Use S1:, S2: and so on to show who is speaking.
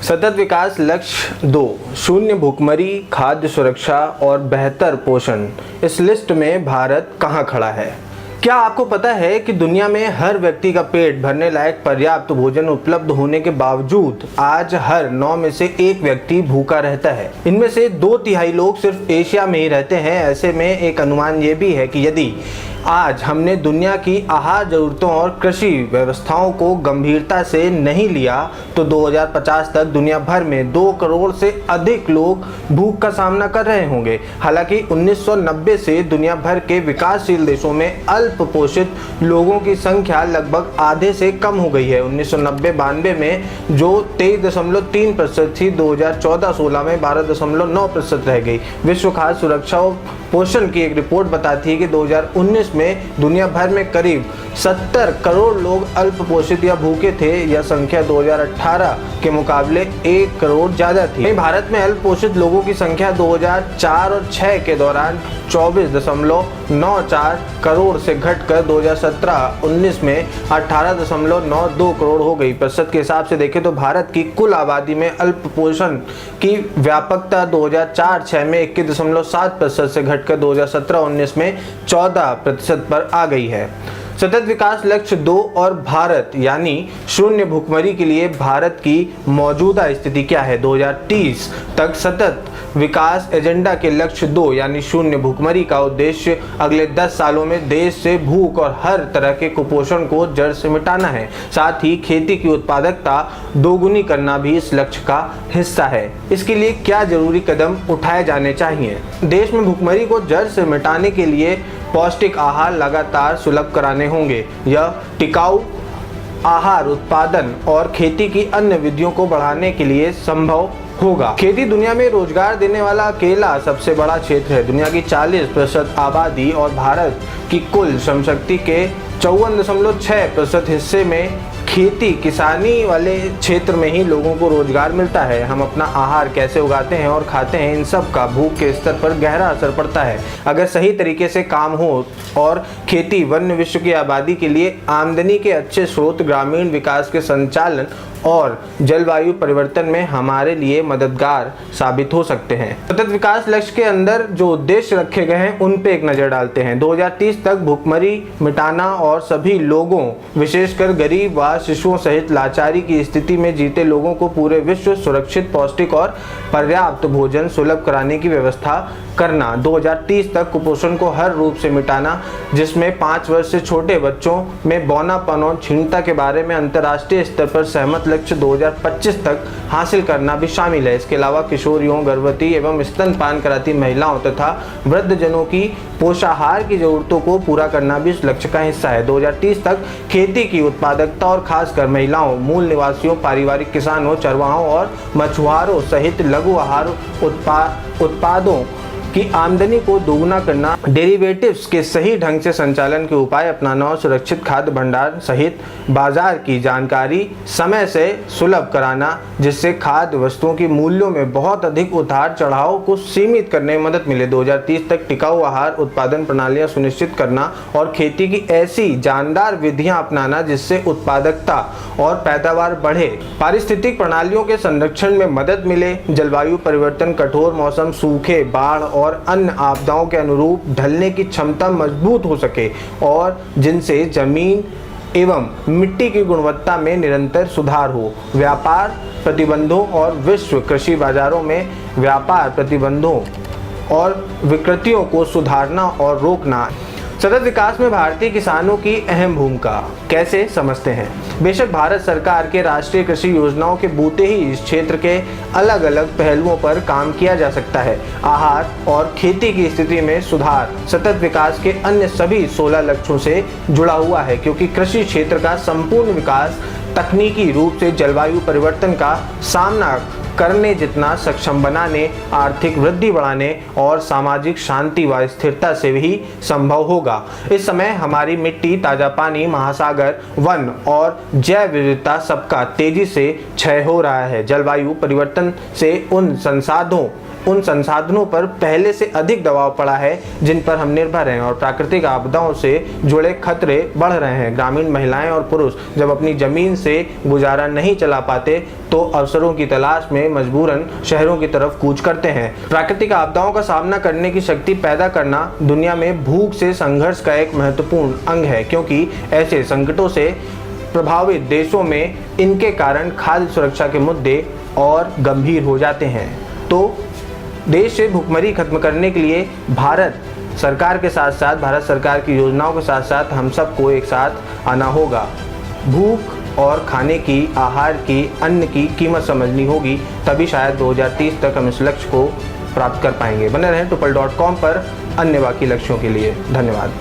S1: सतत विकास लक्ष्य 2 शून्य भूखमरी, खाद्य सुरक्षा और बेहतर पोषण। इस लिस्ट में भारत कहां खड़ा है? क्या आपको पता है कि दुनिया में हर व्यक्ति का पेट भरने लायक पर्याप्त भोजन उपलब्ध होने के बावजूद आज हर 9 में से 1 व्यक्ति भूखा रहता है। इनमें से 2/3 लोग सिर्फ एशिया में ही रहते हैं। ऐसे में एक अनुमान ये भी है कि यदि आज हमने दुनिया की आहार जरूरतों और कृषि व्यवस्थाओं को गंभीरता से नहीं लिया तो 2050 तक दुनिया भर में 2 करोड़ से अधिक लोग भूख का सामना कर रहे होंगे। हालांकि 1990 से दुनिया भर के विकासशील देशों में अल्प पोषित लोगों की संख्या लगभग आधे से कम हो गई है। 1990-92 में जो 23.3% थी, 2014-16 में 12.9% रह गई। विश्व खाद्य सुरक्षा और पोषण की एक रिपोर्ट बताती है कि 2019 में दुनिया भर में करीब 70 करोड़ लोग अल्प पोषित या भूखे थे। यह संख्या 2018 के मुकाबले 1 करोड़ ज्यादा थी। भारत में अल्प पोषित लोगों की संख्या 2004 और 6 के दौरान 24.94 करोड़ से घटकर 2017-19 में 18.92 करोड़ हो गई। प्रतिशत के हिसाब से देखें तो भारत की कुल आबादी में अल्प पोषण की व्यापकता 2004-06 में 21.7% से घटकर 2017-19 में 14% पर आ गई है। सतत विकास लक्ष्य 2 और भारत यानी शून्य भूखमरी के लिए भारत की मौजूदा स्थिति क्या है? 2030 तक सतत विकास एजेंडा के लक्ष्य 2 यानी शून्य भूखमरी का उद्देश्य अगले 10 सालों में देश से भूख और हर तरह के कुपोषण को जड़ से मिटाना है। साथ ही खेती की उत्पादकता दोगुनी करना भी इस लक्ष्य का हिस्सा है। इसके लिए क्या जरूरी कदम उठाए जाने चाहिए? देश में भूखमरी को जड़ से मिटाने के लिए पौष्टिक आहार लगातार सुलभ कराने होंगे। यह टिकाऊ आहार उत्पादन और खेती की अन्य विधियों को बढ़ाने के लिए संभव होगा। खेती दुनिया में रोजगार देने वाला अकेला सबसे बड़ा क्षेत्र है। दुनिया की 40% आबादी और भारत की कुल श्रमशक्ति के 54.6% हिस्से में खेती किसानी वाले क्षेत्र में ही लोगों को रोजगार मिलता है। हम अपना आहार कैसे उगाते हैं और खाते हैं, इन सब का भूख के स्तर पर गहरा असर पड़ता है। अगर सही तरीके से काम हो और खेती वन्य विश्व की आबादी के लिए आमदनी के अच्छे स्रोत, ग्रामीण विकास के संचालन और जलवायु परिवर्तन में हमारे लिए मददगार साबित हो सकते हैं। सतत विकास लक्ष्य के अंदर जो उद्देश्य रखे गए हैं उन पे एक नजर डालते हैं। 2030 तक भूखमरी मिटाना और सभी लोगों, विशेषकर गरीब व शिशुओं सहित लाचारी की स्थिति में जीते लोगों को पूरे विश्व सुरक्षित, पौष्टिक और पर्याप्त भोजन सुलभ कराने की व्यवस्था करना। 2030 तक कुपोषण को हर रूप से मिटाना, जिसमें 5 वर्ष से छोटे बच्चों में बौनापन और क्षीणता के बारे में अंतर्राष्ट्रीय स्तर पर सहमत लक्ष्य 2025 तक हासिल करना भी शामिल है। इसके अलावा किशोरियों, गर्भवती एवं स्तनपान कराती महिलाओं तथा वृद्धजनों की पोषाहार की जरूरतों को पूरा करना भी इस लक्ष्य का हिस्सा है। 2030 तक खेती की उत्पादकता और खासकर महिलाओं, मूल निवासियों, पारिवारिक किसानों, चरवाहों और मछुआरों सहित लघु आहार उत्पादों की आमदनी को दोगुना करना, डेरिवेटिव्स के सही ढंग से संचालन के उपाय अपनाना और सुरक्षित खाद्य भंडार सहित बाजार की जानकारी समय से सुलभ कराना, जिससे खाद्य वस्तुओं की मूल्यों में बहुत अधिक उतार चढ़ाव को सीमित करने में मदद मिले। 2030 तक टिकाऊ आहार उत्पादन प्रणालियां सुनिश्चित करना और खेती की ऐसी जानदार विधियां अपनाना जिससे उत्पादकता और पैदावार बढ़े, पारिस्थितिक प्रणालियों के संरक्षण में मदद मिले, जलवायु परिवर्तन, कठोर मौसम, सूखे, बाढ़ और अन्य आपदाओं के अनुरूप ढलने की क्षमता मजबूत हो सके और जिनसे जमीन एवं मिट्टी की गुणवत्ता में निरंतर सुधार हो। व्यापार प्रतिबंधों और विश्व कृषि बाजारों में व्यापार प्रतिबंधों और विकृतियों को सुधारना और रोकना। सतत विकास में भारतीय किसानों की अहम भूमिका कैसे समझते हैं? बेशक भारत सरकार के राष्ट्रीय कृषि योजनाओं के बूते ही इस क्षेत्र के अलग अलग पहलुओं पर काम किया जा सकता है। आहार और खेती की स्थिति में सुधार सतत विकास के अन्य सभी 16 लक्ष्यों से जुड़ा हुआ है, क्योंकि कृषि क्षेत्र का संपूर्ण विकास तकनीकी रूप से जलवायु परिवर्तन का सामना करने जितना सक्षम बनाने, आर्थिक वृद्धि बढ़ाने और सामाजिक शांति व स्थिरता से भी संभव होगा। इस समय हमारी मिट्टी, ताजा पानी, महासागर, वन और जैव विविधता सबका तेजी से क्षय हो रहा है। जलवायु परिवर्तन से उन संसाधनों पर पहले से अधिक दबाव पड़ा है जिन पर हम निर्भर हैं और प्राकृतिक आपदाओं से जुड़े खतरे बढ़ रहे हैं। ग्रामीण महिलाएं और पुरुष जब अपनी जमीन से गुजारा नहीं चला पाते तो अवसरों की तलाश में मजबूरन शहरों की तरफ कूच करते हैं। प्राकृतिक आपदाओं का सामना करने की शक्ति पैदा करना दुनिया में भूख से संघर्ष का एक महत्वपूर्ण अंग है, क्योंकि ऐसे संकटों से प्रभावित देशों में इनके कारण खाद्य सुरक्षा के मुद्दे और गंभीर हो जाते हैं। तो देश से भूखमरी खत्म करने के लिए भारत सरकार के साथ साथ, भारत सरकार की योजनाओं के साथ साथ हम सबको एक साथ आना होगा। भूख और खाने की, आहार की, अन्न की कीमत समझनी होगी, तभी शायद 2030 तक हम इस लक्ष्य को प्राप्त कर पाएंगे। बने रहें TUPAL.com पर अन्य बाकी लक्ष्यों के लिए। धन्यवाद।